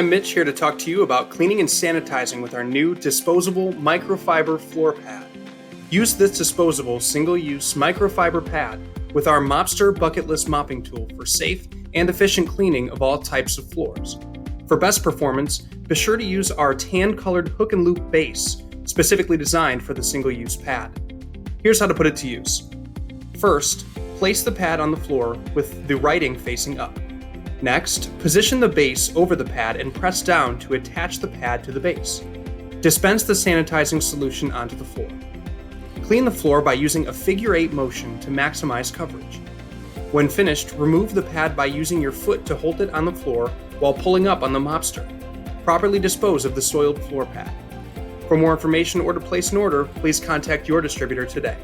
I'm Mitch, here to talk to you about cleaning and sanitizing with our new disposable microfiber floor pad. Use this disposable single-use microfiber pad with our Mopster bucketless mopping tool for safe and efficient cleaning of all types of floors. For best performance, be sure to use our tan-colored hook and loop base, specifically designed for the single-use pad. Here's how to put it to use. First, place the pad on the floor with the writing facing up. Next, position the base over the pad and press down to attach the pad to the base. Dispense the sanitizing solution onto the floor. Clean the floor by using a figure 8 motion to maximize coverage. When finished, remove the pad by using your foot to hold it on the floor while pulling up on the Mopster. Properly dispose of the soiled floor pad. For more information or to place an order, please contact your distributor today.